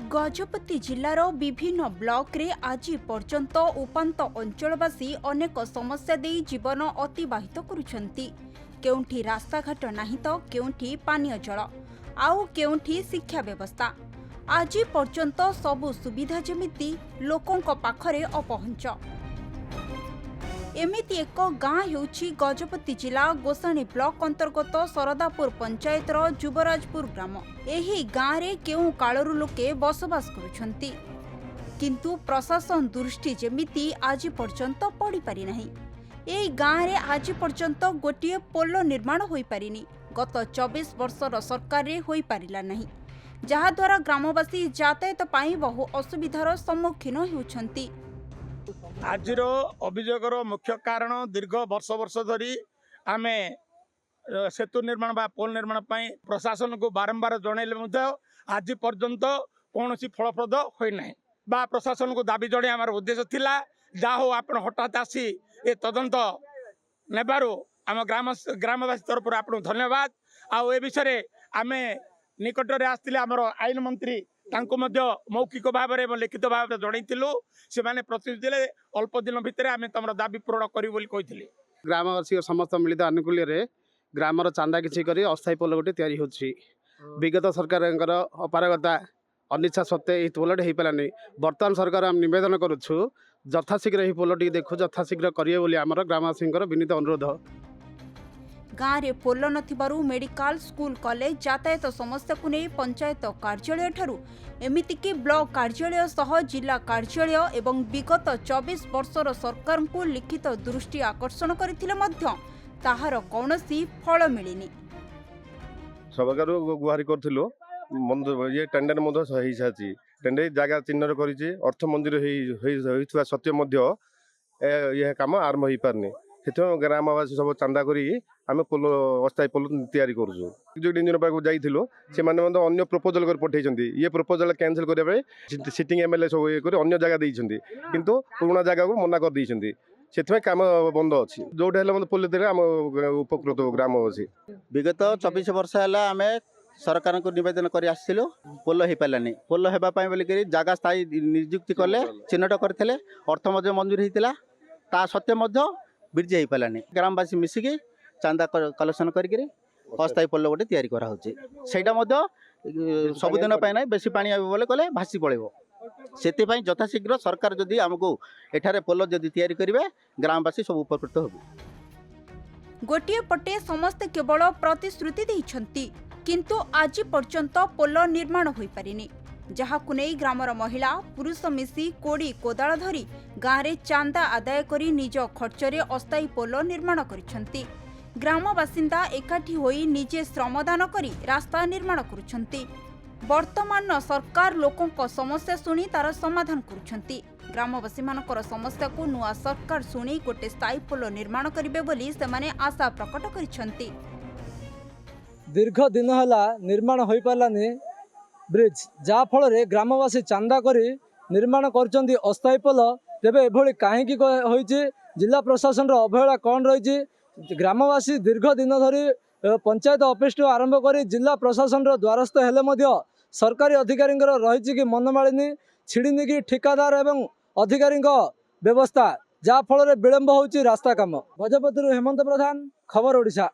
गजपति जिलार विभिन्न ब्लॉक रे आज पर्यंत उपांत अंचलवासी अनेक समस्या दे जीवन अतिबाहित करुछंती। केउंठी रास्ताघाट नाही तो केउंठी पानीय जल आउ केउंठी शिक्षा व्यवस्था। आज पर्यंत सबु सुविधा जेमिति लोकों पाखरे अपहंच। एमिति एक गाँ हेउछि गजपति जिला गोसाणी ब्लॉक अंतर्गत सरदापुर पंचायतर जुबराजपुर ग्राम। एही गाँ रे केउ कालरु लोके बसवास करुछंती, किंतु प्रशासन दृष्टि जेमिति आज पर्यंत पड़ी पारि नाही। एही गाँ रे आज पर्यंत गोटिए पोल निर्माण होई पारिनी। गत 24 वर्षर सरकार रे होई पारिला नाही, जहा द्वारा ग्रामवासी यातायात पाई बहु असुविधार सम्मुखीन हेउछंती। आजिर अभियोगर मुख्य कारण दीर्घ वर्ष वर्ष धरी आमे सेतु निर्माण बा पोल निर्माण पाई प्रशासन को बारंबार जनइले आज पर्यंत कौन फलप्रद होई नाही बा प्रशासन को दाबी जणे आमार उद्देश्य थिला। जा हो आपण हठात आसी ए तदंत नेबारो आम ग्रामवासी तरफ आपन धन्यवाद। आ ए विषय आमे निकटरे आस्तिले आमर आईन मंत्री तांको मध्य मौखिक भाव में लिखित भाव में जनइथिलु। से माने प्रतिनिधि देले अल्प दिन भितर आमे तमर दाबी पूरण करी बोली कहिथिले। ग्रामवासी समस्त मिलित आनुकूल्य रे ग्रामर चांदा किछि करी अस्थायी पोल गोटे तैयारी होछि। विगत सरकारଙ୍କର अपारगता अनिच्छा सत्वे एही पोलटे हेई पालानी। वर्तमान सरकार हम निवेदन करूछु यथाशीघ्र एही पोलटी देखु यथाशीघ्र करिए बोली हमर ग्रामवासीଙ୍କର विनीत अनुरोध। गाँव रे पोल नथिबारु मेडिकल स्कूल कॉलेज यातायात समस्या को नहीं पंचायत कार्यालय ठारू एमितिकी ब्लॉक कार्यालय सह जिला कार्यालय एवं विगत 24 वर्षर सरकार को लिखित दृष्टि आकर्षण करथिले मध्य ताहार कौनसी फल मिलिनी। सरकार गुहारी करथिलो ये टेंडर मध्य सही साची टेंडर जागा चिन्ह करिछि अर्थ मंजूर होइथवा सत्य मध्य ये काम आरंभ होई पारनी। ग्रामवासी सब चांदा करी आम पोल अस्थायी पोल तैयारी करूँ। इंजीनियर पाक जाइलु से अन्य प्रपोजल कर पठे ये प्रपोजल कैंसिल करने सिटिंग एमएलए सब ये अन्य जगह देइछन्ती किंतु पुराना जगह को मना कर देइछन्ती। से काम बंद अच्छी जोटा है पोल दे आम उपकृत ग्रामवासी। विगत 24 वर्ष है आम सरकार को निवेदन कर आसलु पोल हो पारानी। पोल होगापाई बोलिक जगह स्थायी नियुक्ति कले चिन्हट करते अर्थ मंजूर होता ता सत्य ब्रिज हो पारानी। ग्रामवासी मिसिकी चांदा कलेक्शन कर अस्थायी पोल गोटे तैयारी कराऊँगी। सबुदिन ना बेसी पानी बोले कले भासी पड़े से यथाशीघ्र सरकार जदि आमको एठारे पोल जदि तैयारी करेंगे ग्रामवासी सब उपकृत हो। गोटिए पटे समस्त केवल प्रतिश्रुति देइछन्ती, किंतु आज पर्यंत पोल निर्माण होई पारिनी, जहाकु नै ग्रामर महिला पुरुष मिसी कोड़ी कोदाल धरी गाँव रे चांदा आदाय करी निज खर्चरे अस्थायी पोल निर्माण करिछन्ती। ग्राम बासिंदा एकाठी होई निजे श्रमदान करी रास्ता निर्माण करुछन्ती। वर्तमान सरकार लोकों को समस्या सुनी तार समाधान करुछन्ती। ग्रामवासी मानकर समस्या को नुआ सरकार सुनी गोटे स्थायी पोल निर्माण करिवे बोली सेमाने आशा प्रकट करिछन्ती। दीर्घ दिन हला निर्माण होई पारलानी ब्रिज, जा फल रे ग्रामवासी चांदा करी निर्माण करछन्ती अस्थायी पोल। तेबे एभली काहेकि होईछि, जिला प्रशासन रो अवहेला कौन रही? ग्रामवासी दीर्घ दिन धरी पंचायत ऑफिस आरंभ कर जिला प्रशासन द्वारस्थ हेले मध्य सरकारी अधिकारी रही कि मनमालिनी छिड़नी की ठिकादार एवं अधिकारी व्यवस्था, जा फल विलंब होची रास्ता काम। गजपति हेमंत प्रधान, खबर ओडिशा।